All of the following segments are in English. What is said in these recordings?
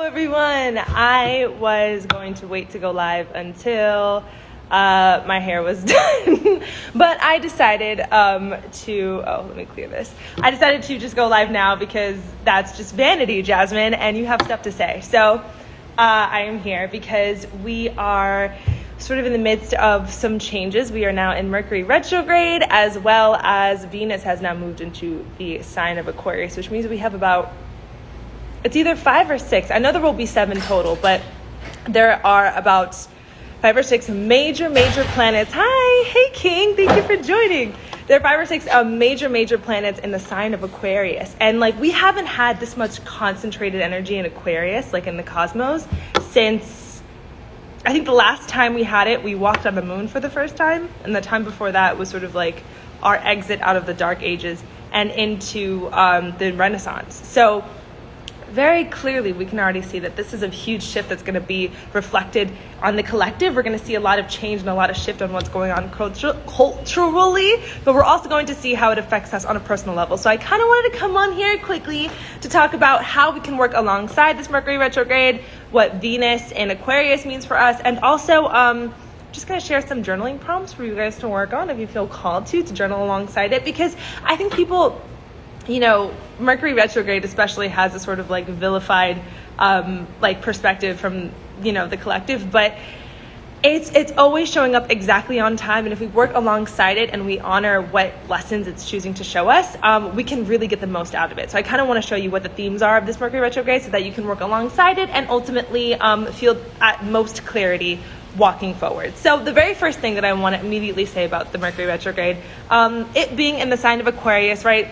everyone. I was going to wait to go live until my hair was done, but I decided let me clear this. I decided to just go live now because that's just vanity, Jasmine, and you have stuff to say. So I am here because we are sort of in the midst of some changes. We are now in Mercury Retrograde, as well as Venus has now moved into the sign of Aquarius, which means we have it's either 5 or 6. I know there will be 7 total, but there are about 5 or 6 major planets. Hi, hey King, thank you for joining. There are 5 or 6 major planets in the sign of Aquarius. And we haven't had this much concentrated energy in Aquarius, in the cosmos, since I think the last time we had it, we walked on the moon for the first time. And the time before that was sort of our exit out of the dark ages and into the Renaissance. So very clearly, we can already see that this is a huge shift that's going to be reflected on the collective. We're going to see a lot of change and a lot of shift on what's going on culturally, but we're also going to see how it affects us on a personal level. So I kind of wanted to come on here quickly to talk about how we can work alongside this Mercury retrograde, what Venus and Aquarius means for us, and also just going to share some journaling prompts for you guys to work on if you feel called to journal alongside it, because I think people, Mercury retrograde especially has a sort of vilified perspective from the collective, but it's always showing up exactly on time. And if we work alongside it and we honor what lessons it's choosing to show us, we can really get the most out of it. So I kind of want to show you what the themes are of this Mercury retrograde so that you can work alongside it and ultimately feel at most clarity walking forward. So the very first thing that I want to immediately say about the Mercury retrograde, it being in the sign of Aquarius, right?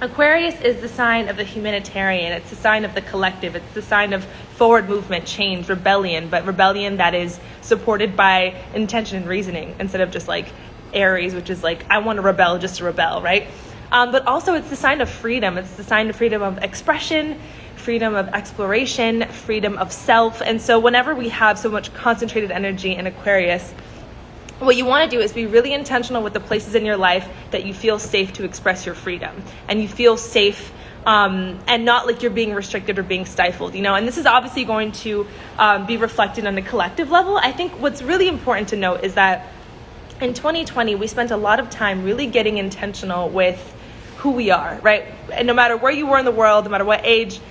Aquarius is the sign of the humanitarian. It's the sign of the collective. It's the sign of forward movement, change, rebellion, but rebellion that is supported by intention and reasoning instead of just Aries, which is I want to rebel just to rebel, right? But also it's the sign of freedom. It's the sign of freedom of expression, freedom of exploration, freedom of self. And so whenever we have so much concentrated energy in Aquarius, what you want to do is be really intentional with the places in your life that you feel safe to express your freedom, and you feel safe and not you're being restricted or being stifled, and this is obviously going to be reflected on the collective level. I think what's really important to note is that in 2020, we spent a lot of time really getting intentional with who we are, right? And no matter where you were in the world, no matter what age,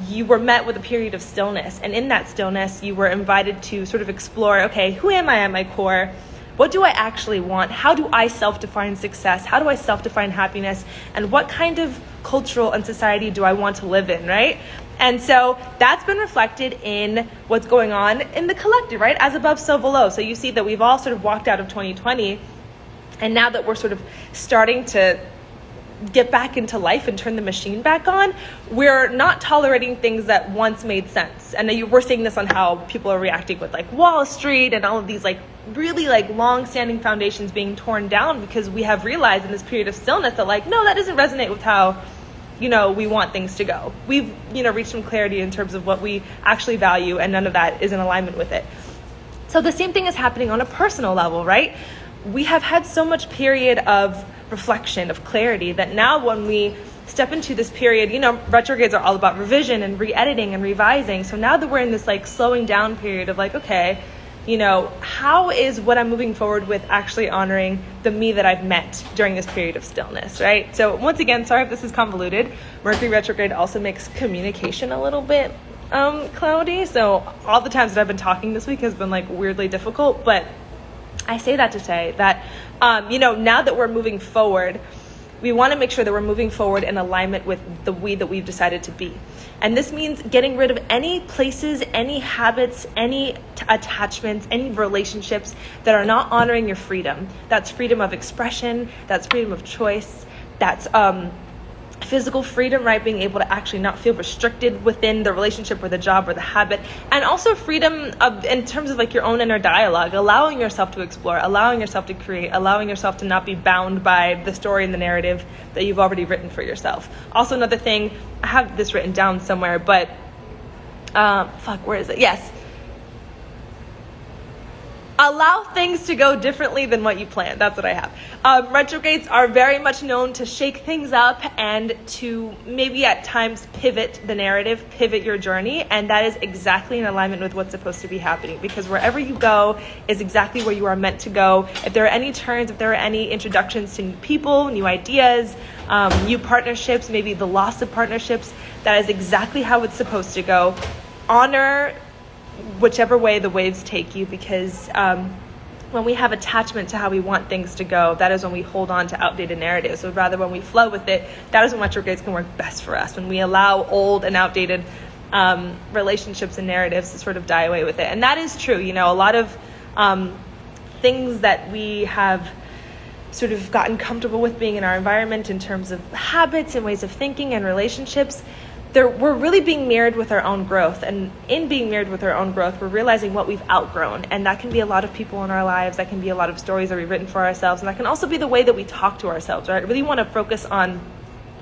you were met with a period of stillness. And in that stillness, you were invited to sort of explore, okay, who am I at my core? What do I actually want? How do I self-define success? How do I self-define happiness? And what kind of cultural and society do I want to live in, right? And so that's been reflected in what's going on in the collective, right? As above, so below. So you see that we've all sort of walked out of 2020, and now that we're sort of starting to get back into life and turn the machine back on, we're not tolerating things that once made sense. And we're seeing this on how people are reacting with Wall Street and all of these really long-standing foundations being torn down, because we have realized in this period of stillness that no, that doesn't resonate with how we want things to go. We've reached some clarity in terms of what we actually value, and none of that is in alignment with it. So the same thing is happening on a personal level, right? We have had so much period of reflection, of clarity, that now when we step into this period, retrogrades are all about revision and re-editing and revising. So now that we're in this slowing down period of okay, how is what I'm moving forward with actually honoring the me that I've met during this period of stillness, right? So once again, sorry if this is convoluted. Mercury retrograde also makes communication a little bit cloudy. So all the times that I've been talking this week has been weirdly difficult, but I say that to say that, now that we're moving forward, we want to make sure that we're moving forward in alignment with the we that we've decided to be. And this means getting rid of any places, any habits, any attachments, any relationships that are not honoring your freedom. That's freedom of expression, that's freedom of choice, that's physical freedom, right? Being able to actually not feel restricted within the relationship or the job or the habit, and also freedom of, in terms of your own inner dialogue, allowing yourself to explore, allowing yourself to create, allowing yourself to not be bound by the story and the narrative that you've already written for yourself. Also, another thing, I have this written down somewhere, but where is it? Yes. allow things to go differently than what you planned. That's what I have. Retrogrades are very much known to shake things up and to maybe at times pivot the narrative, pivot your journey. And that is exactly in alignment with what's supposed to be happening, because wherever you go is exactly where you are meant to go. If there are any turns, if there are any introductions to new people, new ideas, new partnerships, maybe the loss of partnerships, that is exactly how it's supposed to go. Honor whichever way the waves take you, because when we have attachment to how we want things to go, that is when we hold on to outdated narratives. So rather, when we flow with it, that is when retrogrades can work best for us, when we allow old and outdated relationships and narratives to sort of die away with it. And that is true. You know, a lot of things that we have sort of gotten comfortable with being in our environment in terms of habits and ways of thinking and relationships, we're really being mirrored with our own growth. And in being mirrored with our own growth, we're realizing what we've outgrown. And that can be a lot of people in our lives. That can be a lot of stories that we've written for ourselves. And that can also be the way that we talk to ourselves, right? I really want to focus on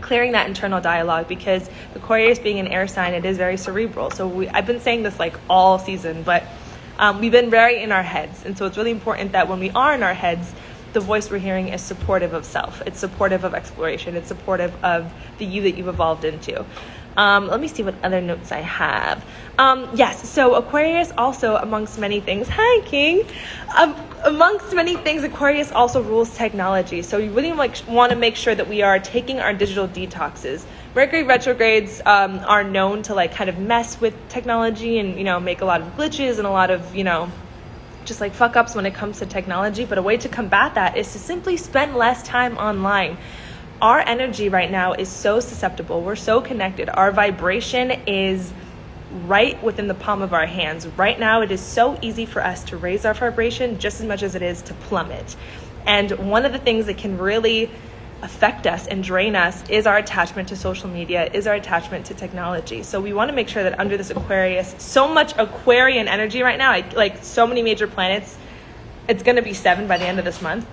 clearing that internal dialogue, because Aquarius being an air sign, it is very cerebral. So I've been saying this like all season, but we've been very in our heads. And so it's really important that when we are in our heads, the voice we're hearing is supportive of self. It's supportive of exploration. It's supportive of the you that you've evolved into. Let me see what other notes I have. Yes, so Aquarius also, amongst many things, hi King, amongst many things, Aquarius also rules technology. So you really want to make sure that we are taking our digital detoxes. Mercury retrogrades are known to like kind of mess with technology and, you know, make a lot of glitches and a lot of, you know, just like fuck ups when it comes to technology. But a way to combat that is to simply spend less time online. Our energy right now is so susceptible. We're so connected. Our vibration is right within the palm of our hands. Right now, it is so easy for us to raise our vibration just as much as it is to plummet. And one of the things that can really affect us and drain us is our attachment to social media, is our attachment to technology. So we want to make sure that under this Aquarius, so much Aquarian energy right now, like so many major planets, it's going to be 7 by the end of this month,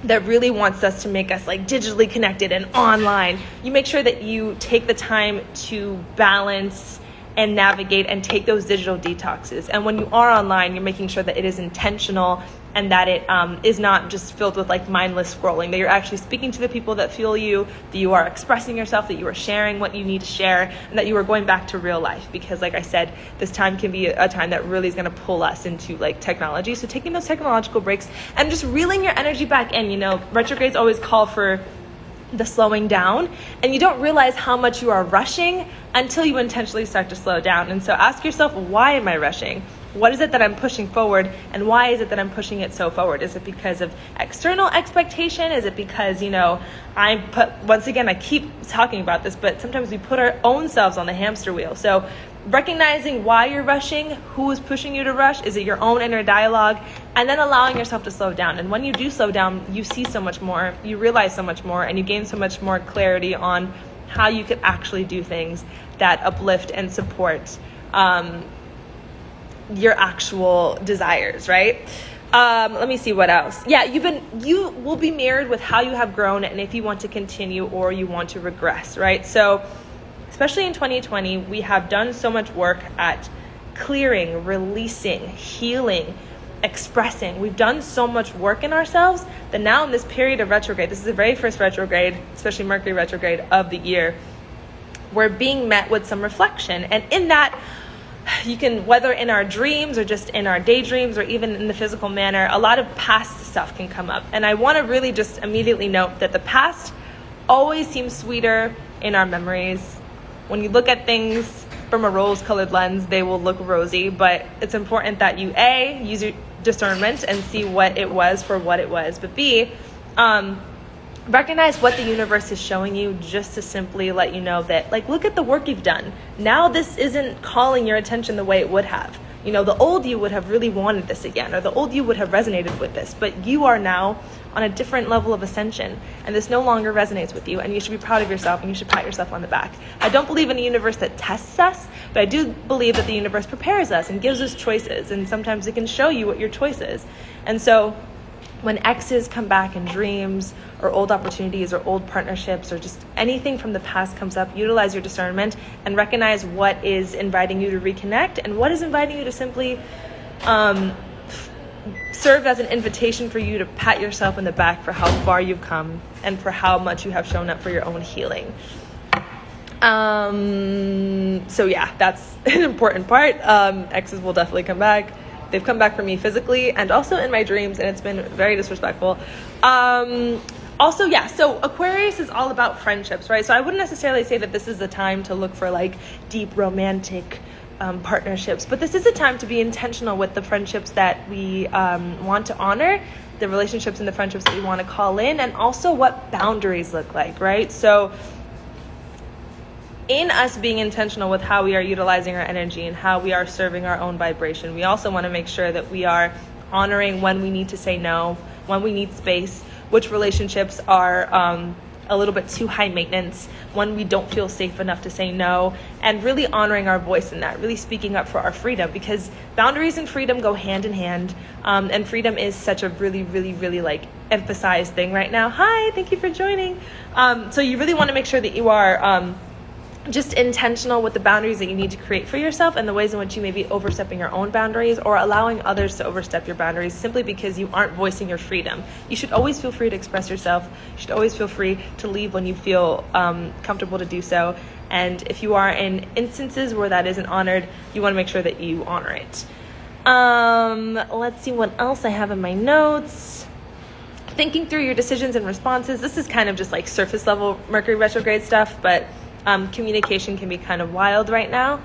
that really wants us to make us like digitally connected and online. You make sure that you take the time to balance and navigate and take those digital detoxes. And when you are online, you're making sure that it is intentional and that it is not just filled with like mindless scrolling, that you're actually speaking to the people that fuel you, that you are expressing yourself, that you are sharing what you need to share, and that you are going back to real life. Because like I said, this time can be a time that really is going to pull us into like technology. So taking those technological breaks and just reeling your energy back in. You know, retrogrades always call for the slowing down, and you don't realize how much you are rushing until you intentionally start to slow down. And so ask yourself, why am I rushing? What is it that I'm pushing forward, and why is it that I'm pushing it so forward? Is it because of external expectation? Is it because, you know, once again, I keep talking about this, but sometimes we put our own selves on the hamster wheel. So recognizing why you're rushing, who is pushing you to rush, is it your own inner dialogue, and then allowing yourself to slow down. And when you do slow down, you see so much more, you realize so much more, and you gain so much more clarity on how you could actually do things that uplift and support your actual desires, right? Let me see what else. Yeah, you will be mirrored with how you have grown and if you want to continue or you want to regress, right? So especially in 2020, we have done so much work at clearing, releasing, healing, expressing. We've done so much work in ourselves that now in this period of retrograde, this is the very first retrograde, especially Mercury retrograde of the year, we're being met with some reflection. And in that, you can, whether in our dreams or just in our daydreams or even in the physical manner, a lot of past stuff can come up. And I want to really just immediately note that the past always seems sweeter in our memories. When you look at things from a rose-colored lens, they will look rosy, but it's important that you, A, use your discernment and see what it was for what it was, but B, recognize what the universe is showing you just to simply let you know that, like, look at the work you've done. Now this isn't calling your attention the way it would have. You know, the old you would have really wanted this again, or the old you would have resonated with this, but you are now on a different level of ascension, and this no longer resonates with you, and you should be proud of yourself, and you should pat yourself on the back. I don't believe in a universe that tests us, but I do believe that the universe prepares us and gives us choices, and sometimes it can show you what your choice is. And so when exes come back in dreams, or old opportunities, or old partnerships, or just anything from the past comes up, utilize your discernment and recognize what is inviting you to reconnect and what is inviting you to simply served as an invitation for you to pat yourself in the back for how far you've come and for how much you have shown up for your own healing. So yeah, that's an important part. Exes will definitely come back. They've come back for me physically and also in my dreams, and it's been very disrespectful. Also, yeah, so Aquarius is all about friendships, right? So I wouldn't necessarily say that this is the time to look for like deep romantic partnerships, but this is a time to be intentional with the friendships that we want to honor, the relationships and the friendships that we want to call in, and also what boundaries look like, right? So in us being intentional with how we are utilizing our energy and how we are serving our own vibration, we also want to make sure that we are honoring when we need to say no, when we need space, which relationships are a little bit too high maintenance, when we don't feel safe enough to say no, and really honoring our voice in that, really speaking up for our freedom, because boundaries and freedom go hand in hand, and freedom is such a really, really, really like emphasized thing right now. Hi, thank you for joining. So you really want to make sure that you are just intentional with the boundaries that you need to create for yourself and the ways in which you may be overstepping your own boundaries or allowing others to overstep your boundaries simply because you aren't voicing your freedom. You should always feel free to express yourself. You should always feel free to leave when you feel comfortable to do so. And if you are in instances where that isn't honored, you want to make sure that you honor it. Let's see what else I have in my notes. Thinking through your decisions and responses. This is kind of just like surface level Mercury retrograde stuff, but communication can be kind of wild right now,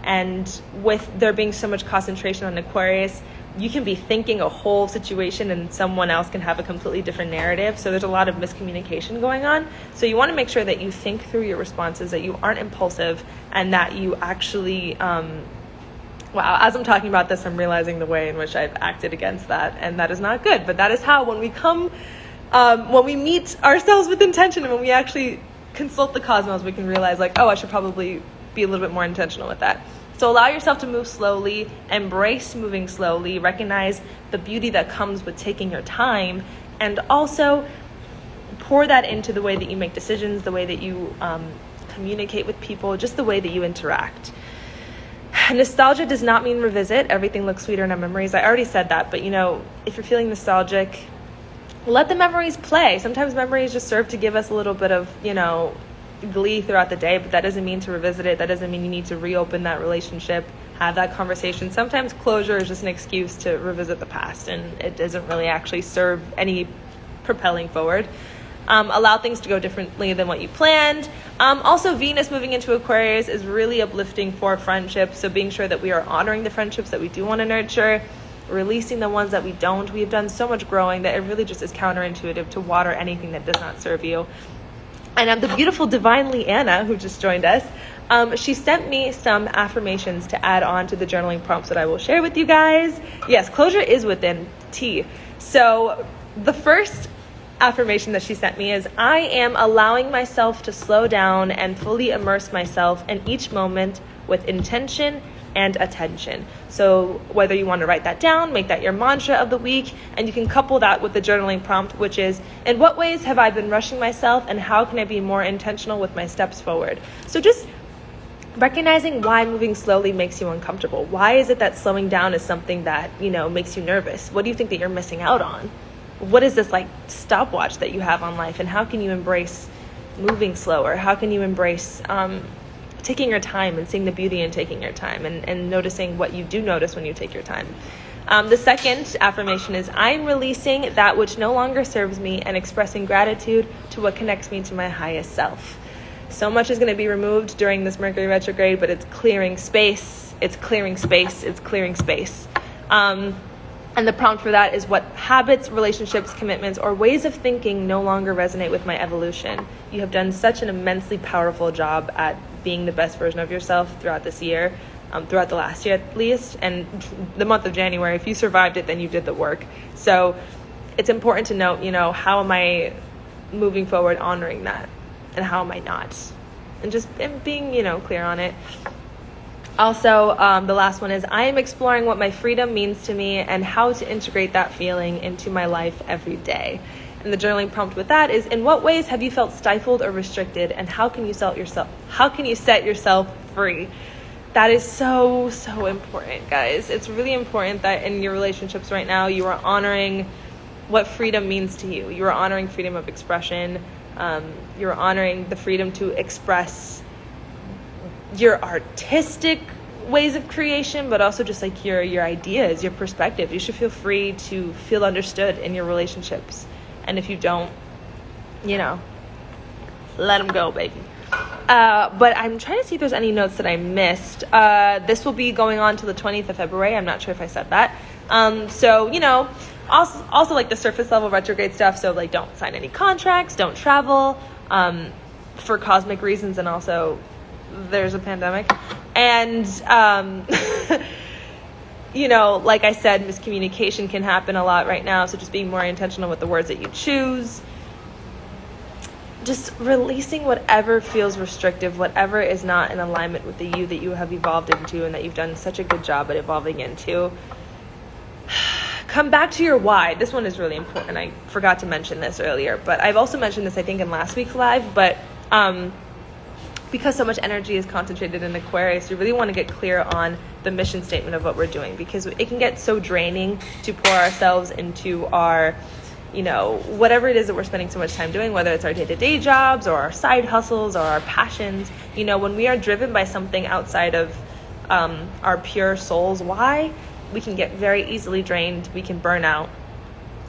and with there being so much concentration on Aquarius, you can be thinking a whole situation and someone else can have a completely different narrative, so there's a lot of miscommunication going on. So you want to make sure that you think through your responses, that you aren't impulsive, and that you actually wow, as I'm talking about this, I'm realizing the way in which I've acted against that, and that is not good. But that is how when we meet ourselves with intention, and when we actually consult the cosmos, we can realize like, oh, I should probably be a little bit more intentional with that. So allow yourself to move slowly, embrace moving slowly, recognize the beauty that comes with taking your time, and also pour that into the way that you make decisions, the way that you communicate with people, just the way that you interact. Nostalgia does not mean revisit. Everything looks sweeter in our memories. I already said that, but if you're feeling nostalgic, let the memories play. Sometimes memories just serve to give us a little bit of, glee throughout the day, but that doesn't mean to revisit it. That doesn't mean you need to reopen that relationship, have that conversation. Sometimes closure is just an excuse to revisit the past, and it doesn't really actually serve any propelling forward. Allow things to go differently than what you planned. Also, Venus moving into Aquarius is really uplifting for friendships, so being sure that we are honoring the friendships that we do want to nurture, releasing the ones that we don't. We've done so much growing that it really just is counterintuitive to water anything that does not serve you. And the beautiful divine Leanna, who just joined us, she sent me some affirmations to add on to the journaling prompts that I will share with you guys. Yes, closure is within T. So the first affirmation that she sent me is, I am allowing myself to slow down and fully immerse myself in each moment with intention and attention. So whether you want to write that down, make that your mantra of the week, and you can couple that with the journaling prompt, which is, in what ways have I been rushing myself, and how can I be more intentional with my steps forward? So just recognizing why moving slowly makes you uncomfortable. Why is it that slowing down is something that, makes you nervous? What do you think that you're missing out on? What is this like stopwatch that you have on life, and how can you embrace moving slower? How can you embrace taking your time and seeing the beauty in taking your time, and noticing what you do notice when you take your time? The second affirmation is, I'm releasing that which no longer serves me and expressing gratitude to what connects me to my highest self. So much is going to be removed during this Mercury retrograde, but it's clearing space. It's clearing space. It's clearing space. And the prompt for that is, what habits, relationships, commitments, or ways of thinking no longer resonate with my evolution? You have done such an immensely powerful job at being the best version of yourself throughout this year, throughout the last year at least, and the month of January. If you survived it, then you did the work. So it's important to note, how am I moving forward honoring that, and how am I not? And just being, clear on it. Also, the last one is, I am exploring what my freedom means to me and how to integrate that feeling into my life every day. And the journaling prompt with that is, in what ways have you felt stifled or restricted, and how can you set yourself free? That is so, so important, guys. It's really important that in your relationships right now, you are honoring what freedom means to you. You are honoring freedom of expression. You're honoring the freedom to express your artistic ways of creation, but also just like your ideas, your perspective. You should feel free to feel understood in your relationships. And if you don't, let them go, baby. But I'm trying to see if there's any notes that I missed. This will be going on till the 20th of February. I'm not sure if I said that. So, also like the surface level retrograde stuff. So like, don't sign any contracts, don't travel, for cosmic reasons. And also there's a pandemic. And, like I said, miscommunication can happen a lot right now. So just being more intentional with the words that you choose. Just releasing whatever feels restrictive, whatever is not in alignment with the you that you have evolved into and that you've done such a good job at evolving into. Come back to your why. This one is really important. I forgot to mention this earlier, but I've also mentioned this, I think, in last week's live. But because so much energy is concentrated in Aquarius, we really want to get clear on the mission statement of what we're doing, because it can get so draining to pour ourselves into our whatever it is that we're spending so much time doing, whether it's our day-to-day jobs or our side hustles or our passions. When we are driven by something outside of our pure soul's why, we can get very easily drained. We can burn out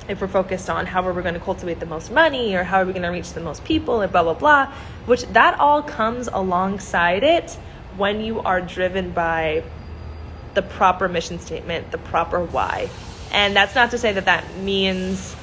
if we're focused on how we're going to cultivate the most money or how are we going to reach the most people and blah, blah, blah, which that all comes alongside it when you are driven by the proper mission statement, the proper why. And that's not to say that means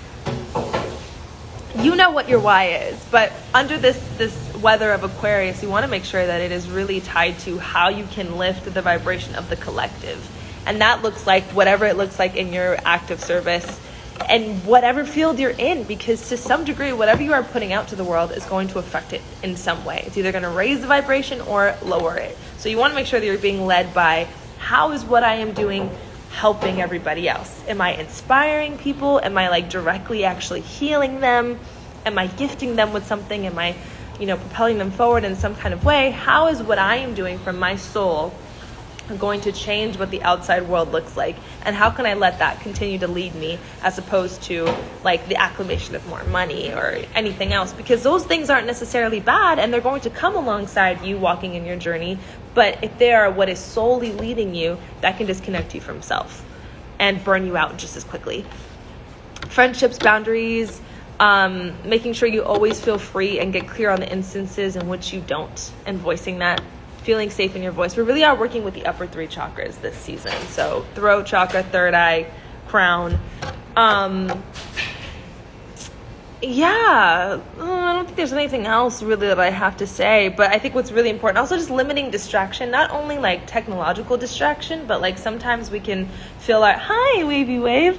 you know what your why is, but under this weather of Aquarius, you want to make sure that it is really tied to how you can lift the vibration of the collective. And that looks like whatever it looks like in your act of service and whatever field you're in, because to some degree, whatever you are putting out to the world is going to affect it in some way. It's either going to raise the vibration or lower it. So you want to make sure that you're being led by, how is what I am doing helping everybody else? Am I inspiring people? Am I directly actually healing them? Am I gifting them with something? Am I, propelling them forward in some kind of way? How is what I am doing from my soul going to change what the outside world looks like? And how can I let that continue to lead me, as opposed to the acclamation of more money or anything else? Because those things aren't necessarily bad, and they're going to come alongside you walking in your journey. But if they are what is solely leading you, that can disconnect you from self and burn you out just as quickly. Friendships, boundaries, making sure you always feel free and get clear on the instances in which you don't, and voicing that, feeling safe in your voice. We really are working with the upper 3 chakras this season. So throat chakra, third eye, crown. I don't think there's anything else really that I have to say, but I think what's really important, also just limiting distraction, not only technological distraction, but sometimes we can fill our, hi, wavy wave.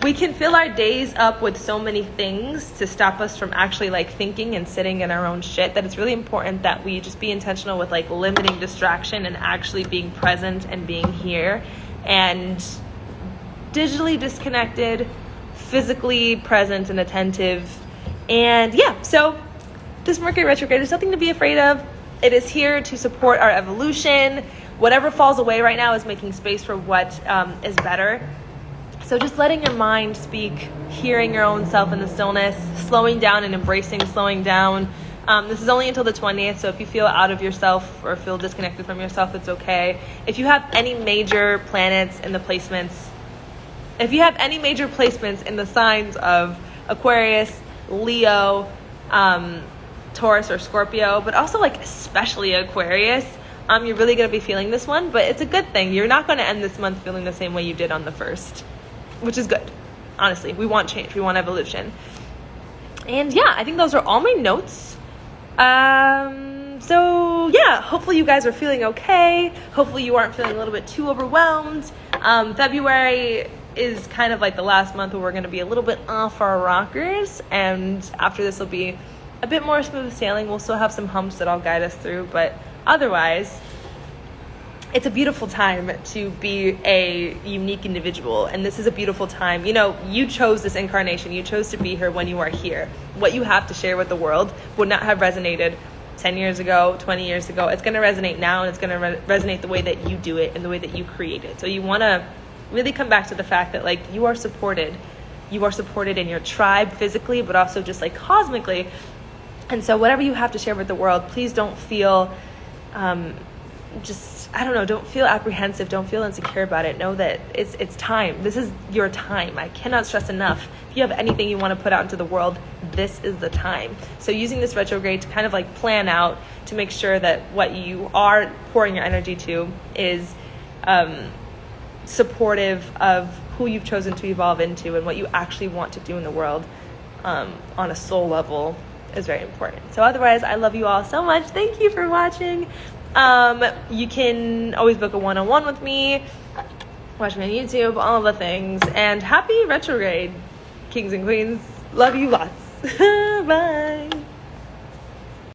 We can fill our days up with so many things to stop us from actually thinking and sitting in our own shit, that it's really important that we just be intentional with limiting distraction and actually being present and being here and digitally disconnected, physically present and attentive. And so this Mercury retrograde is nothing to be afraid of. It is here to support our evolution. Whatever falls away right now is making space for what is better. So just letting your mind speak, hearing your own self in the stillness, slowing down and embracing slowing down. This is only until the 20th, so if you feel out of yourself or feel disconnected from yourself, it's okay. If you have any major planets in the placements, if you have any major placements in the signs of Aquarius, Leo, Taurus or Scorpio, but also especially Aquarius, you're really going to be feeling this one, but it's a good thing. You're not going to end this month feeling the same way you did on the 1st, which is good. Honestly, we want change. We want evolution. And I think those are all my notes. Hopefully you guys are feeling okay. Hopefully you aren't feeling a little bit too overwhelmed. February is kind of the last month where we're going to be a little bit off our rockers, and after this will be a bit more smooth sailing. We'll still have some humps that I'll guide us through, but otherwise it's a beautiful time to be a unique individual, and this is a beautiful time. You chose this incarnation. You chose to be here when you are here. What you have to share with the world would not have resonated 10 years ago, 20 years ago. It's going to resonate now, and it's going to resonate the way that you do it and the way that you create it. So you want to really come back to the fact that like you are supported. You are supported in your tribe physically, but also just like cosmically. And so whatever you have to share with the world, please don't feel don't feel apprehensive. Don't feel insecure about it. Know that it's time. This is your time. I cannot stress enough. If you have anything you want to put out into the world, this is the time. So using this retrograde to kind of like plan out to make sure that what you are pouring your energy to is supportive of who you've chosen to evolve into and what you actually want to do in the world on a soul level is very important. So otherwise, I love you all so much. Thank you for watching. You can always book a one-on-one with me, watch me on YouTube, all of the things. And happy retrograde, kings and queens. Love you lots. Bye.